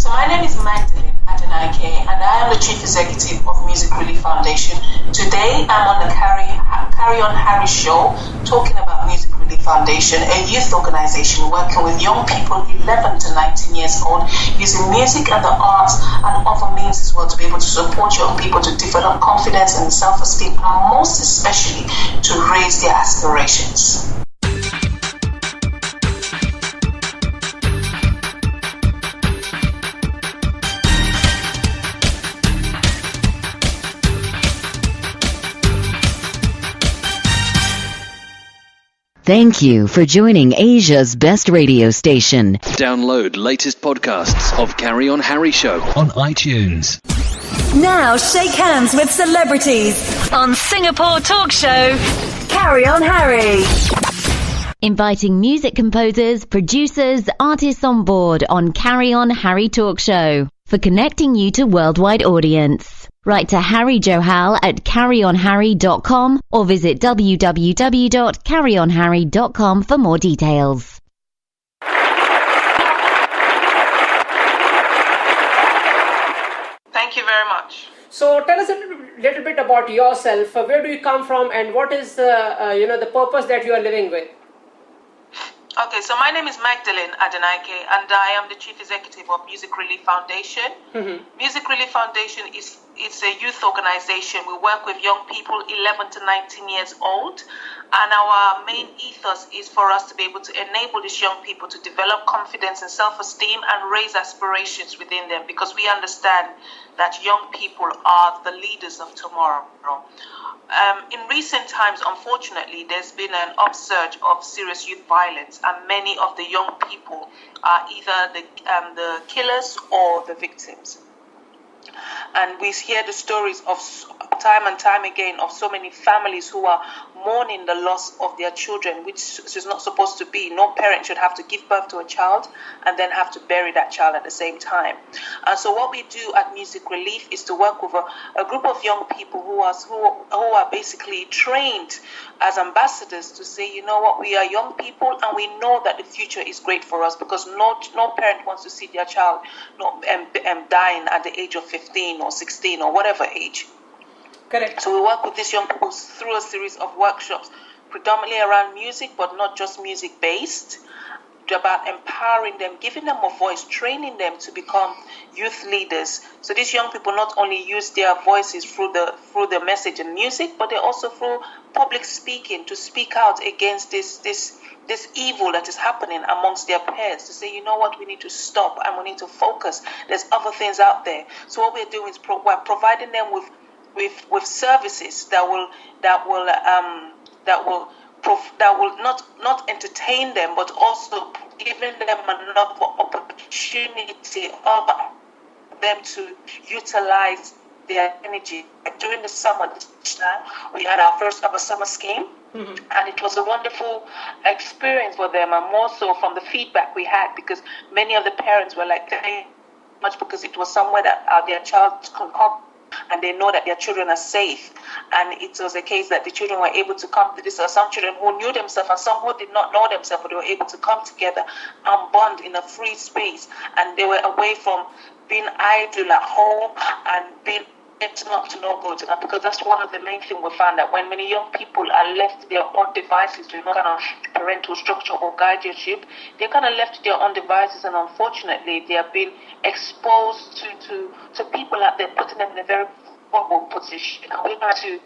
So my name is Magdalene, and I am the Chief Executive of Music Relief Foundation. Today I'm on the Carry On Harry show talking about Music Relief Foundation, a youth organization working with young people 11 to 19 years old, using music and the arts and other means as well to be able to support young people to develop confidence and self-esteem, and most especially to raise their aspirations. Thank you for joining Asia's best radio station. Download latest podcasts of Carry On Harry Show on iTunes. Now shake hands with celebrities on Singapore talk show Carry On Harry. Inviting music composers, producers, artists on board on Carry On Harry Talk Show for connecting you to worldwide audience. Write to Harry Johal at CarryOnHarry.com or visit www.CarryOnHarry.com for more details. Thank you very much. So tell us a little bit about yourself. Where do you come from, and what is the purpose that you are living with? Okay, so my name is Magdalene Adenaike, and I am the Chief Executive of Music Relief Foundation. Mm-hmm. Music Relief Foundation it's a youth organization. We work with young people 11 to 19 years old, and our main ethos is for us to be able to enable these young people to develop confidence and self-esteem and raise aspirations within them, because we understand that young people are the leaders of tomorrow. In recent times, unfortunately, there's been an upsurge of serious youth violence, and many of the young people are either the killers or the victims. And we hear the stories of time and time again of so many families who are mourning the loss of their children, which is not supposed to be. No parent should have to give birth to a child and then have to bury that child at the same time. And so what we do at Music Relief is to work with a group of young people who are basically trained as ambassadors to say, you know what, we are young people and we know that the future is great for us, because no parent wants to see their child dying at the age of 15 or 16 or whatever age. Correct. So we work with these young people through a series of workshops, predominantly around music, but not just music-based, about empowering them, giving them a voice, training them to become youth leaders. So these young people not only use their voices through the message and music, but they also through public speaking to speak out against this evil that is happening amongst their peers, to say, you know what, we need to stop and we need to focus. There's other things out there. So what we're doing is we're providing them with services that will not entertain them, but also giving them another opportunity of them to utilize their energy. During the summer this time, we had our first ever summer scheme. Mm-hmm. And it was a wonderful experience for them, and more so from the feedback we had, because many of the parents were like, very much because it was somewhere that their child can come and they know that their children are safe. And it was a case that the children were able to come to this. Or some children who knew themselves and some who did not know themselves, but they were able to come together and bond in a free space. And they were away from being idle at home and being up to no good, because that's one of the main things we found, that when many young people are left to their own devices, to no kind of parental structure or guardianship, they're kind of left to their own devices, and unfortunately they have been exposed to people out there, putting them in a very vulnerable position. And we try to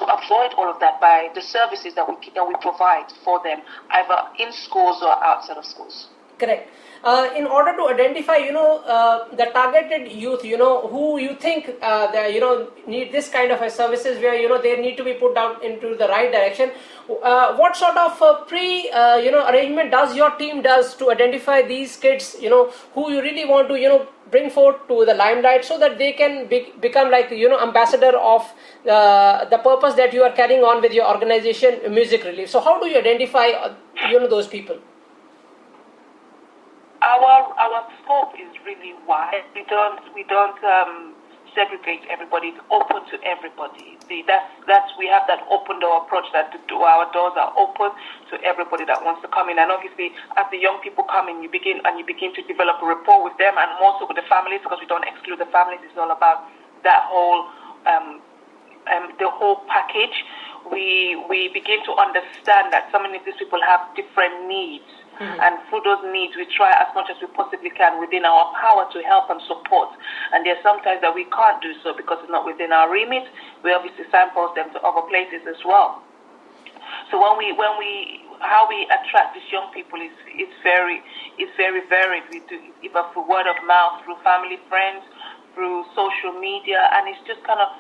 avoid all of that by the services that we provide for them, either in schools or outside of schools. Correct. In order to identify, the targeted youth, who you think need this kind of services, where they need to be put down into the right direction. What sort of arrangement does your team to identify these kids, who you really want to bring forth to the limelight, so that they can become like ambassador of the purpose that you are carrying on with your organization, Music Relief. So how do you identify those people? Our scope is really wide. We don't segregate everybody. It's open to everybody. That's we have that open door approach, that our doors are open to everybody that wants to come in. And obviously, as the young people come in, you begin to develop a rapport with them, and more so with the families, because we don't exclude the families. It's all about that whole the whole package. We begin to understand that so many of these people have different needs. And through those needs, we try as much as we possibly can within our power to help and support. And there's sometimes that we can't do so because it's not within our remit. We obviously signpost them to other places as well. So how we attract these young people is very varied. We do either through word of mouth, through family, friends, through social media, and it's just kind of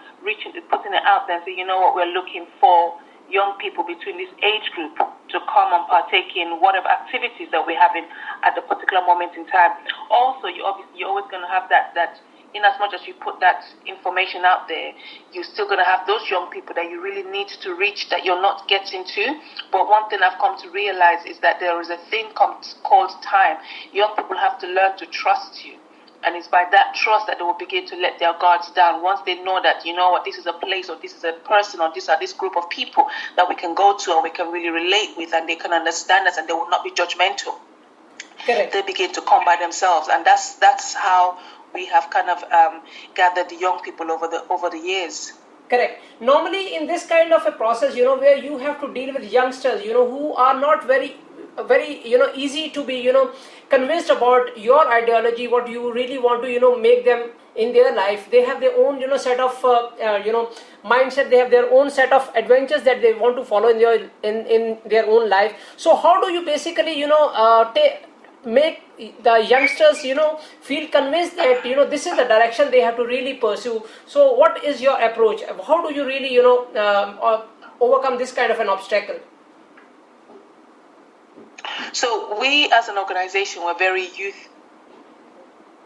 putting it out there and saying, you know what, we're looking for young people between this age group to come and partake in whatever activities that we're having at the particular moment in time. Also, you're always going to have that in as much as you put that information out there, you're still going to have those young people that you really need to reach that you're not getting to. But one thing I've come to realize is that there is a thing called time. Young people have to learn to trust you. And it's by that trust that they will begin to let their guards down. Once they know that, you know what, this is a place, or this is a person, or this group of people that we can go to and we can really relate with, and they can understand us and they will not be judgmental. Correct. They begin to come by themselves. And that's how we have kind of gathered the young people over the years. Correct. Normally in this kind of a process, where you have to deal with youngsters, who are not very easy to be, convinced about your ideology, what you really want to, make them in their life. They have their own, set of, mindset. They have their own set of adventures that they want to follow in their own life. So how do you basically, make the youngsters, feel convinced that, this is the direction they have to really pursue? So what is your approach? How do you really, overcome this kind of an obstacle? So we as an organization, we're very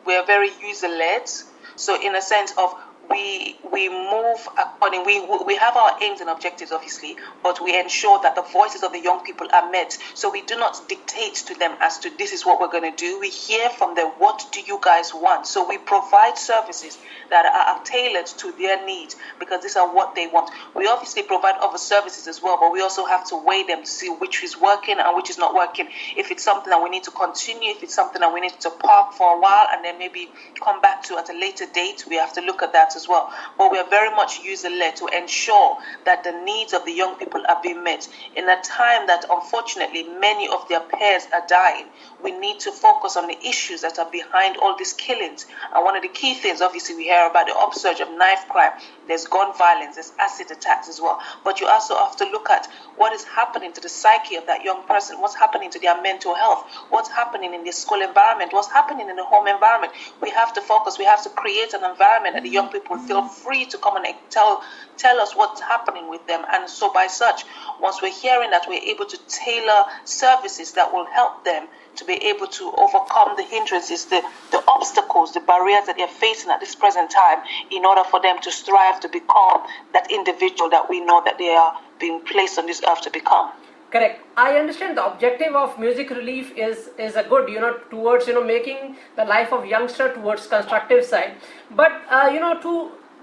user-led. So in a sense of we move according, we have our aims and objectives, obviously, but we ensure that the voices of the young people are met. So we do not dictate to them as to this is what we're going to do. We hear from them, what do you guys want? So we provide services that are tailored to their needs, because these are what they want. We obviously provide other services as well, but we also have to weigh them to see which is working and which is not working. If it's something that we need to continue, if it's something that we need to park for a while and then maybe come back to at a later date, we have to look at that as well. But we are very much user-led to ensure that the needs of the young people are being met. In a time that unfortunately many of their peers are dying, we need to focus on the issues that are behind all these killings. And one of the key things, obviously, we hear about the upsurge of knife crime. There's gun violence, there's acid attacks as well. But you also have to look at what is happening to the psyche of that young person, what's happening to their mental health, what's happening in the school environment, what's happening in the home environment. We have to focus, we have to create an environment that the young people feel free to come and tell us what's happening with them. And so by such, once we're hearing that, we're able to tailor services that will help them to be able to overcome the hindrances, the obstacles, the barriers that they're facing at this present time, in order for them to strive to become that individual that we know that they are being placed on this earth to become. Correct. I understand the objective of Music Relief is a good, towards, making the life of youngster towards constructive side. But,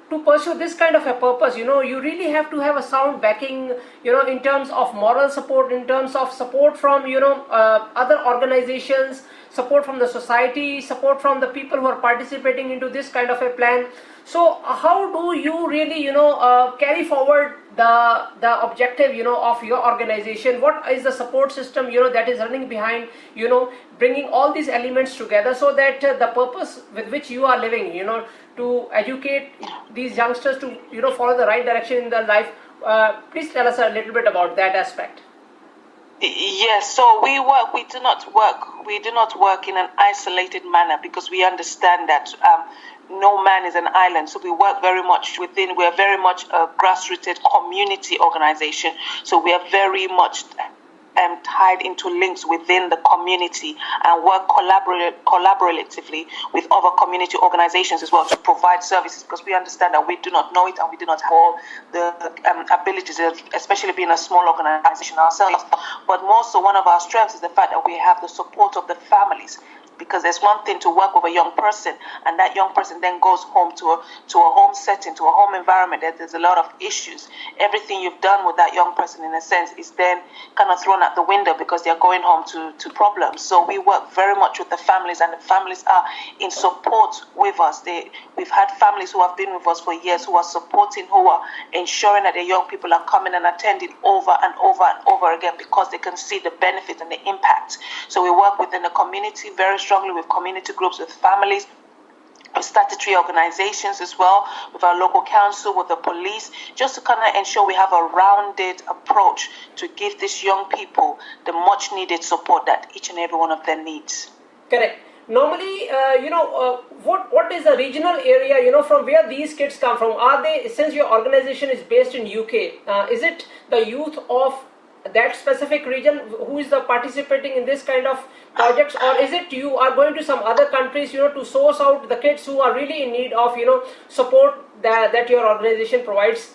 to pursue this kind of a purpose, you really have to have a sound backing, in terms of moral support, in terms of support from, other organizations, support from the society, support from the people who are participating into this kind of a plan. So how do you really, carry forward the objective, of your organization? What is the support system, that is running behind, bringing all these elements together so that the purpose with which you are living, to educate these youngsters to, follow the right direction in their life. Please tell us a little bit about that aspect. Yes, so we do not work in an isolated manner, because we understand that no man is an island. So we work very much we're very much a grassroots community organization. So we are very much tied into links within the community and work collaboratively with other community organizations as well to provide services, because we understand that we do not know it and we do not have all the abilities, especially being a small organization ourselves. But more so, one of our strengths is the fact that we have the support of the families. because there's one thing to work with a young person, and that young person then goes home to a home setting, to a home environment that there's a lot of issues. Everything you've done with that young person, in a sense, is then kind of thrown out the window because they're going home to problems. So we work very much with the families, and the families are in support with us. We've had families who have been with us for years, who are supporting, who are ensuring that the young people are coming and attending over and over and over again, because they can see the benefit and the impact. So we work within the community very strongly, with community groups, with families, with statutory organizations as well, with our local council, with the police, just to kind of ensure we have a rounded approach to give these young people the much needed support that each and every one of them needs. Correct. Normally, what is the regional area, from where these kids come from? Are they, since your organization is based in UK, is it the youth of that specific region who is participating in this kind of projects, or is it you are going to some other countries, to source out the kids who are really in need of, support that your organization provides?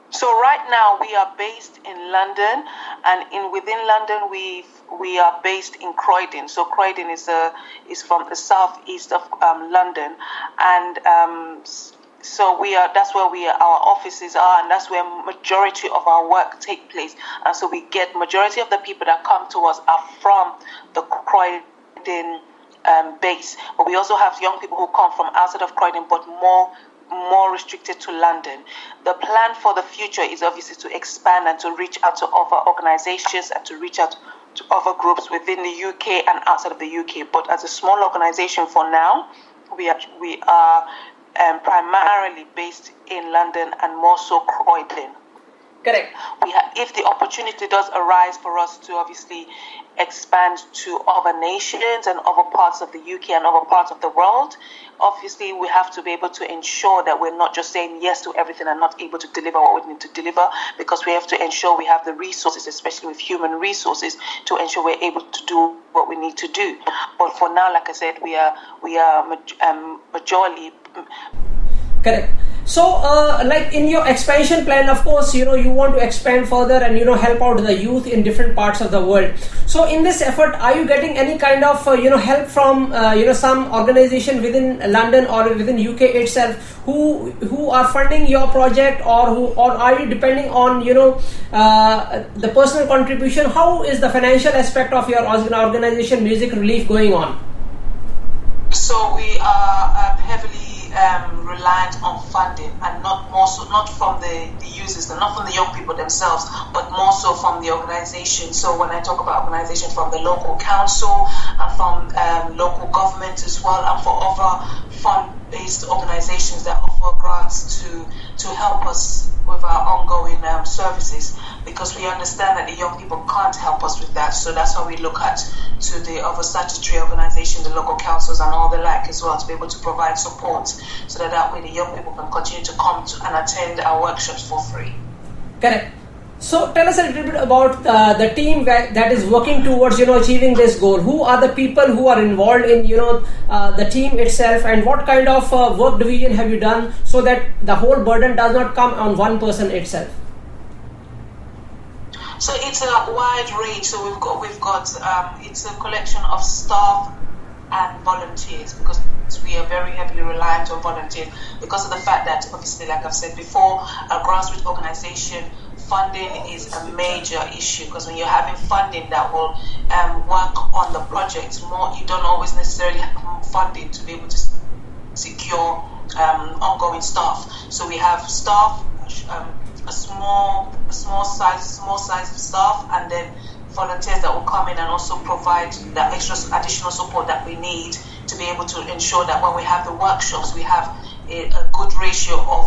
So right now we are based in London, and within London we are based in Croydon. So Croydon is from the southeast of London, and so that's where our offices are, and that's where majority of our work take place. And so we get majority of the people that come to us are from the Croydon base. But we also have young people who come from outside of Croydon, but more restricted to London. The plan for the future is obviously to expand and to reach out to other organizations and to reach out to other groups within the UK and outside of the UK. But as a small organization for now, we are primarily based in London, and more so Croydon. Correct. If the opportunity does arise for us to obviously expand to other nations and other parts of the UK and other parts of the world, obviously we have to be able to ensure that we're not just saying yes to everything and not able to deliver what we need to deliver, because we have to ensure we have the resources, especially with human resources, to ensure we're able to do what we need to do. But for now, like I said, we are majorly. Correct. So, like in your expansion plan, of course, you want to expand further and, help out the youth in different parts of the world. So, in this effort, are you getting any kind of, help from, some organization within London or within UK itself who are funding your project, or are you depending on, the personal contribution? How is the financial aspect of your organization, Music Relief, going on? So, we are heavily reliant on funding, and not from the users, and not from the young people themselves, but more so from the organization. So when I talk about organization, from the local council and from local government as well, and for other fund-based organizations that offer grants to help us with our ongoing services, because we understand that the young people can't help us with that. So that's why we look to the other statutory organizations, the local councils and all the like as well, to be able to provide support, so that way the young people can continue to come and attend our workshops for free. Correct. So tell us a little bit about the team that is working towards achieving this goal. Who are the people who are involved in the team itself, and what kind of work division have you done so that the whole burden does not come on one person itself? So it's a wide range. So we've got it's a collection of staff and volunteers, because we are very heavily reliant on volunteers, because of the fact that, obviously, like I've said before, a grassroots organization, funding is a major issue, because when you're having funding that will work on the project more, you don't always necessarily have funding to be able to secure ongoing staff. So we have staff, a small size of staff, and then volunteers that will come in and also provide the additional support that we need to be able to ensure that when we have the workshops, we have a good ratio of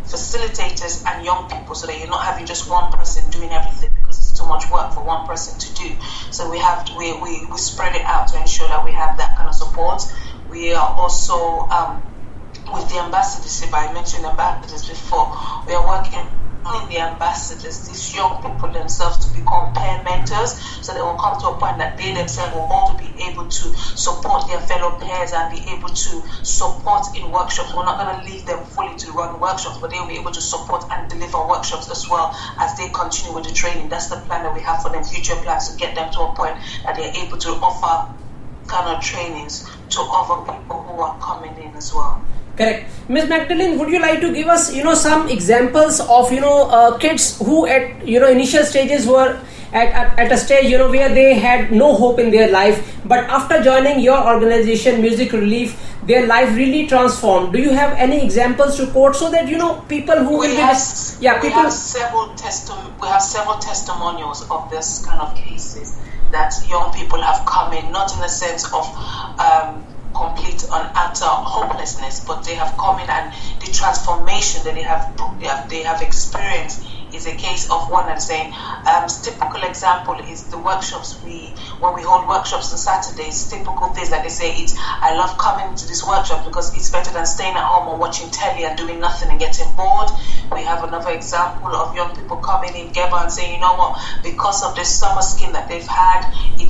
facilitators and young people, so that you're not having just one person doing everything, because it's too much work for one person to do. So we spread it out to ensure that we have that kind of support. We are also with the ambassadors. If I mentioned ambassadors before, we are working in the ambassadors, these young people themselves, to become peer mentors, so they will come to a point that they themselves will also be able to support their fellow peers and be able to support in workshops. We're not going to leave them fully to run workshops, but they'll be able to support and deliver workshops as well as they continue with the training. That's the plan that we have for them, future plans, to get them to a point that they're able to offer kind of trainings to other people who are coming in as well. Correct. Ms. Magdalene, would you like to give us, some examples of, kids who at, initial stages were at a stage, where they had no hope in their life, but after joining your organization, Music Relief, their life really transformed. Do you have any examples to quote so that, people who we have several testimonials of this kind of cases that young people have come in, not in the sense of complete and utter hopelessness, but they have come in, and the transformation that they have experienced is a case of one and saying, typical example is the workshops when we hold workshops on Saturdays, typical things like they say, I love coming to this workshop because it's better than staying at home or watching telly and doing nothing and getting bored. We have another example of young people coming in Geba and saying, you know what, because of the summer scheme that they've had,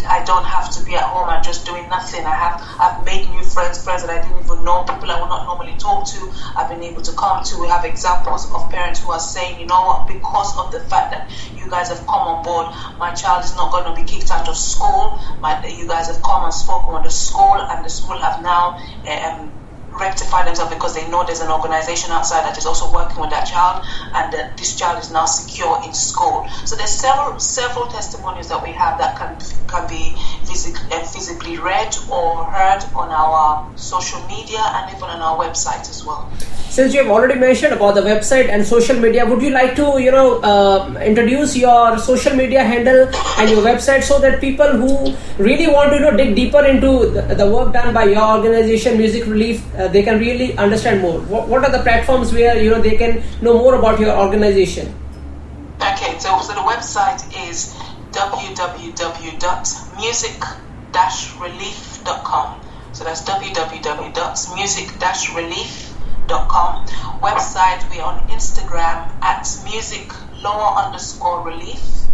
I don't have to be at home and just doing nothing. I've made new friends that I didn't even know, people I would not normally talk to, I've been able to come to. We have examples of parents who are saying, you know what, because of the fact that you guys have come on board, my child is not going to be kicked out of school. You guys have come and spoken with the school, and the school have now rectify themselves because they know there's an organization outside that is also working with that child, and that this child is now secure in school. So there's several testimonies that we have that can be physically read or heard on our social media and even on our website as well. Since you have already mentioned about the website and social media, would you like to introduce your social media handle and your website so that people who really want to dig deeper into the work done by your organization, Music Relief, they can really understand more? What are the platforms where they can know more about your organization? Okay, so the website is www.music-relief.com. So that's www.music-relief.com. Website, we're on Instagram at music_relief.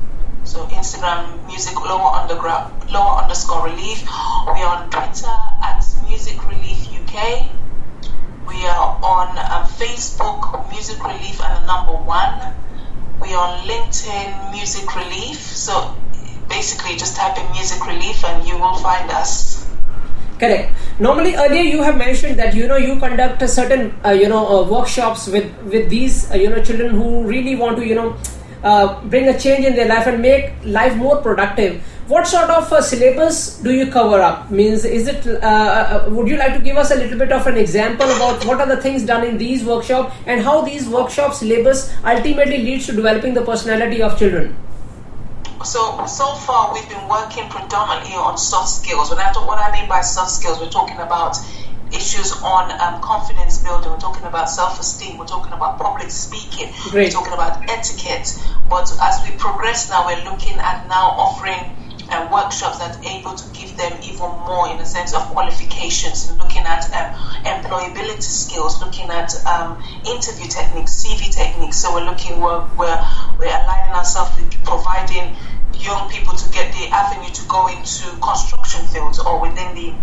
So Instagram, music_relief. We are on Twitter at Music Relief UK. We are on Facebook, Music Relief and the number 1. We are on LinkedIn, Music Relief. So basically just type in Music Relief and you will find us. Correct. Normally earlier you have mentioned that you conduct a certain workshops with these children who really want to bring a change in their life and make life more productive. What sort of syllabus do you cover up? Means, is it? Would you like to give us a little bit of an example about what are the things done in these workshops and how these workshop syllabus ultimately leads to developing the personality of children? So far we've been working predominantly on soft skills. What I mean by soft skills, we're talking about issues on confidence building, we're talking about self-esteem, we're talking about public speaking, Great. We're talking about etiquette. But as we progress now, we're looking at now offering workshops that are able to give them even more in the sense of qualifications, looking at employability skills, looking at interview techniques, CV techniques. So we're aligning ourselves with providing young people to get the avenue to go into construction fields or within the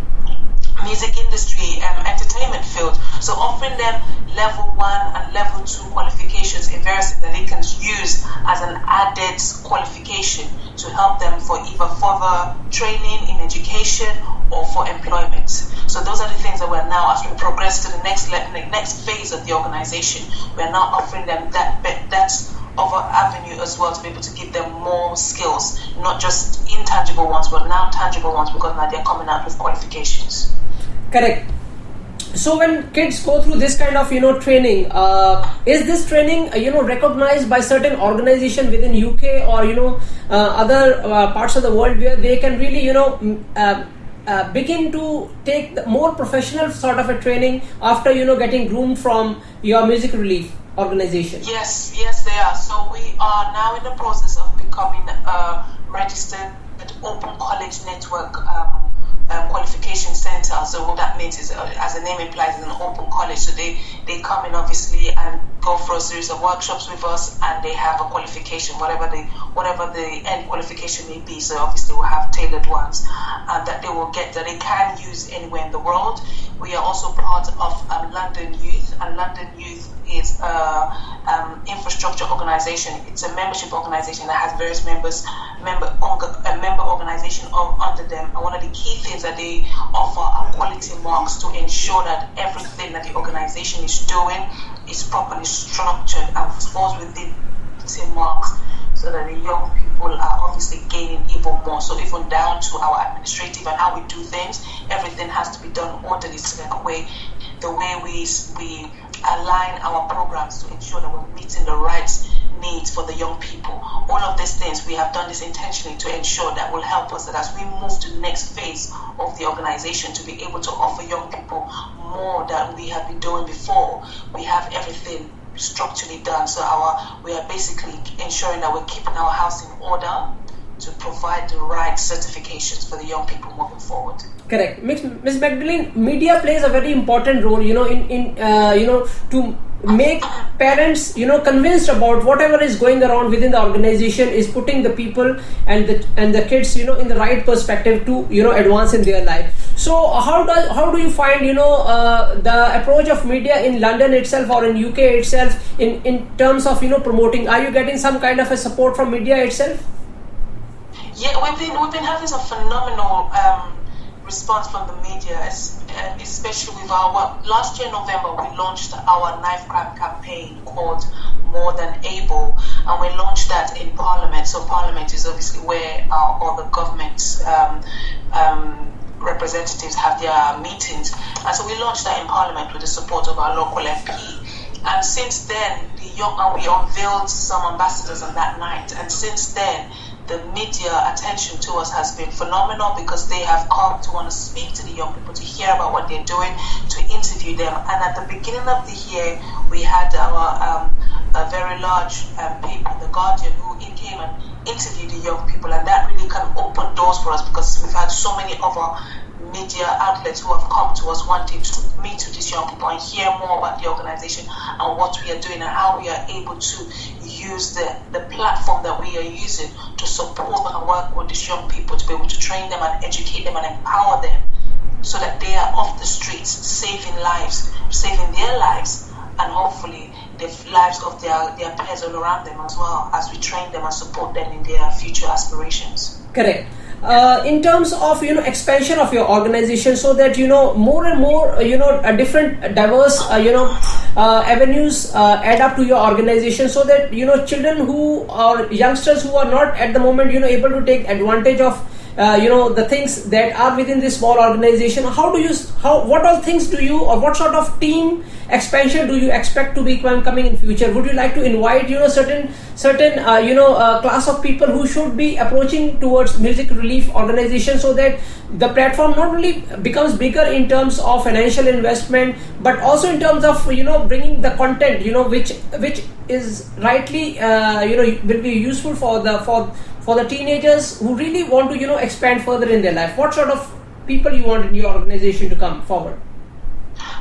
music industry, entertainment field. So offering them level 1 and level 2 qualifications in various things that they can use as an added qualification to help them for either further training in education or for employment. So those are the things that we're now, as we progress to the next phase of the organization, we're now offering them that other avenue as well to be able to give them more skills, not just intangible ones, but now tangible ones, because now they're coming out with qualifications. Correct. So when kids go through this kind of training, is this training recognized by certain organization within UK or other parts of the world where they can really begin to take the more professional sort of a training after getting groomed from your Music Relief organization? Yes, they are. So we are now in the process of becoming a registered open college network qualification center. So what that means is, as the name implies, it's an open college. So they come in obviously and go through a series of workshops with us, and they have a qualification, whatever the end qualification may be. So obviously we'll have tailored ones that they will get, that they can use anywhere in the world. We are also part of London Youth, and London Youth is a infrastructure organization. It's a membership organization that has various members member organization under them. And one of the key things that they offer are quality marks to ensure that everything that the organization is doing is properly structured and falls within marks, so that the young people are obviously gaining even more. So even down to our administrative and how we do things, everything has to be done orderly, so that the way we align our programs to ensure that we're meeting the right needs for the young people. All of these things, we have done this intentionally to ensure that will help us that as we move to the next phase of the organization, to be able to offer young people more than we have been doing before. We have everything structurally done, so we are basically ensuring that we're keeping our house in order to provide the right certifications for the young people moving forward. Correct. Ms. Magdalene, media plays a very important role, in to make parents, convinced about whatever is going around within the organization is putting the people and the kids, in the right perspective to, advance in their life. So how do you find, the approach of media in London itself or in UK itself in terms of, promoting? Are you getting some kind of a support from media itself? Yeah, we've been having some phenomenal response from the media, especially with our last year November we launched our knife crime campaign called More Than Able, and we launched that in Parliament. So Parliament is obviously where all the government representatives have their meetings, and so we launched that in Parliament with the support of our local MP. And since then, we unveiled some ambassadors on that night, and since then the media attention to us has been phenomenal, because they have come to want to speak to the young people, to hear about what they're doing, to interview them. And at the beginning of the year, we had our a very large paper, The Guardian, who came and interviewed the young people, and that really kind of opened doors for us, because we've had so many other media outlets who have come to us wanting to meet with these young people and hear more about the organization and what we are doing and how we are able to use the platform that we are using to support and work with these young people, to be able to train them and educate them and empower them, so that they are off the streets saving their lives, and hopefully the lives of their peers all around them as well, as we train them and support them in their future aspirations. Correct. In terms of expansion of your organization, so that more and more different diverse avenues add up to your organization, so that children who are youngsters who are not at the moment able to take advantage of the things that are within this small organization. What all things do you, or what sort of team expansion do you expect to be coming in future? Would you like to invite certain class of people who should be approaching towards music relief organization, so that the platform not only becomes bigger in terms of financial investment, but also in terms of bringing the content which is rightly will be useful for the teenagers who really want to expand further in their life? What sort of people you want in your organization to come forward?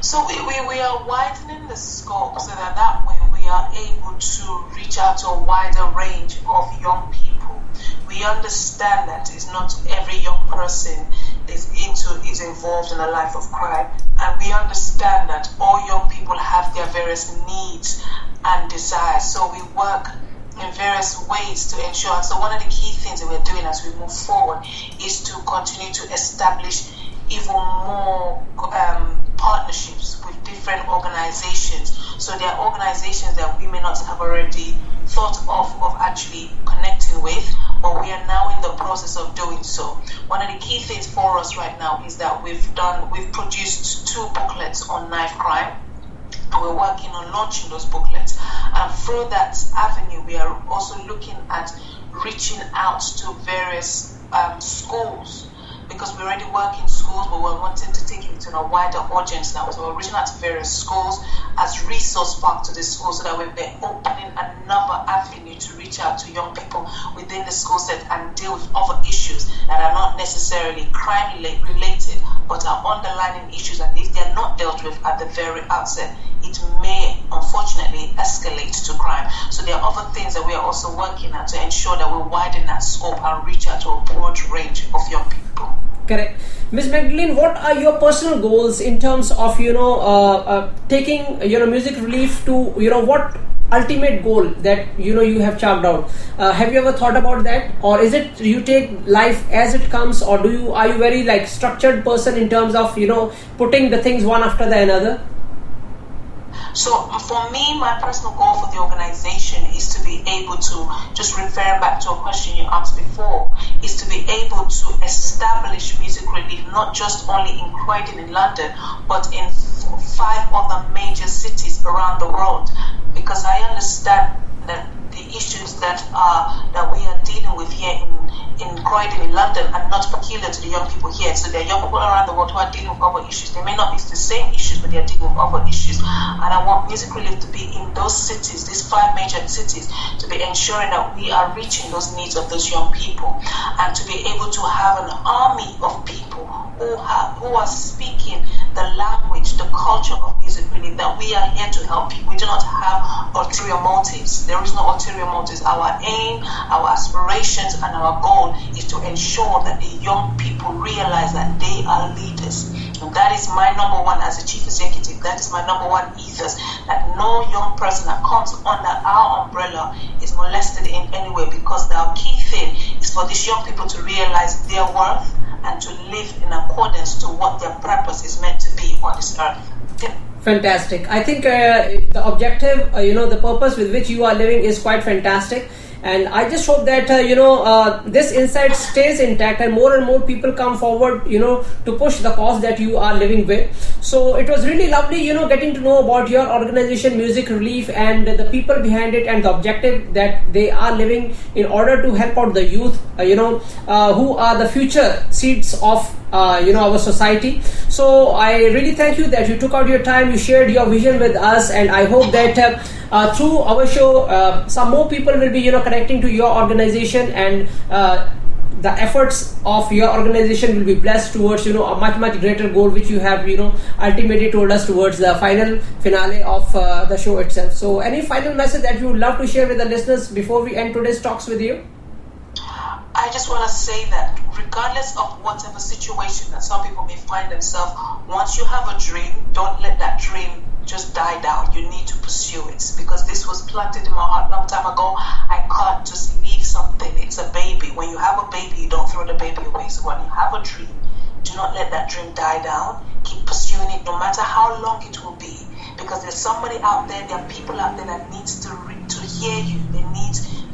So we are widening the scope, so that way we are able to reach out to a wider range of young people. We understand that it's not every young person is involved in a life of crime, and we understand that all young people have their various needs and desires. So we work in various ways to ensure. So one of the key things that we're doing as we move forward is to continue to establish even more partnerships with different organizations. So there are organizations that we may not have already thought of actually connecting with, but we are now in the process of doing so. One of the key things for us right now is that we've produced 2 booklets on knife crime. We're working on launching those booklets, and through that avenue we are also looking at reaching out to various schools, because we already work in schools, but we're wanting to take it to a wider audience now. So we're reaching out to various schools as resource park to the schools, so that we're opening another avenue to reach out to young people within the school set and deal with other issues that are not necessarily crime related, but are underlying issues, and if they're not dealt with at the very outset, it may unfortunately escalate to crime. So there are other things that we are also working at to ensure that we widen that scope and reach out to a broad range of young people. Correct. Ms. Magdalene, what are your personal goals in terms of taking music relief to what ultimate goal that you have chalked out? Have you ever thought about that, or is it you take life as it comes, or are you very like structured person in terms of putting the things one after the another? So for me, my personal goal for the organization is to be able to, just referring back to a question you asked before, is to be able to establish music relief not just only in Croydon in London, but in 5 other major cities around the world. Because I understand that the issues that we are dealing with here in Croydon in London are not peculiar to the young people here. So there are young people around the world who are dealing with other issues. They may not be the same issues, but they are dealing with other issues. And I want music relief to be in those cities, these 5 major cities, to be ensuring that we are reaching those needs of those young people, and to be able to have an army of people who are speaking the language, the culture of music relief, that we are here to help you. We do not have ulterior motives. There is no ulterior motives. Our aim, our aspirations, and our goal is to ensure that the young people realize that they are leaders. And that is my number one as a chief executive. That is my number one ethos, that no young person that comes under our umbrella is molested in any way, because the key thing is for these young people to realize their worth and to live in accordance to what their purpose is meant to be on this earth. Fantastic. I think the objective, the purpose with which you are living is quite fantastic. And I just hope that, this insight stays intact and more people come forward, to push the cause that you are living with. So it was really lovely, getting to know about your organization, Music Relief, and the people behind it and the objective that they are living in order to help out the youth, who are the future seeds of our society. So I really thank you that you took out your time, you shared your vision with us, and I hope that through our show some more people will be connecting to your organization, and the efforts of your organization will be blessed towards a much greater goal which you have ultimately told us towards the finale of the show itself. So any final message that you would love to share with the listeners before we end today's talks with you? I just want to say that regardless of whatever situation that some people may find themselves, once you have a dream, don't let that dream just die down. You need to pursue it, because this was planted in my heart a long time ago. I can't just leave something. It's a baby. When you have a baby, you don't throw the baby away. So when you have a dream, do not let that dream die down. Keep pursuing it, no matter how long it will be, because there's somebody out there, there are people out there that needs to hear you.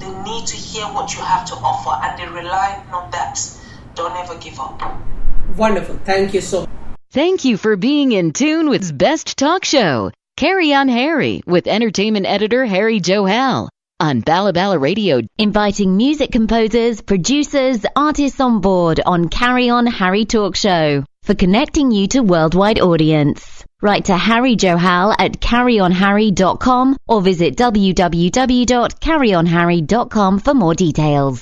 They need to hear what you have to offer, and they rely on that. Don't ever give up. Wonderful. Thank you so much. Thank you for being in tune with Best Talk Show. Carry On Harry with entertainment editor Harry Johal on Bala Bala Radio, inviting music composers, producers, artists on board on Carry On Harry Talk Show for connecting you to worldwide audience. Write to Harry Johal at CarryOnHarry.com or visit www.CarryOnHarry.com for more details.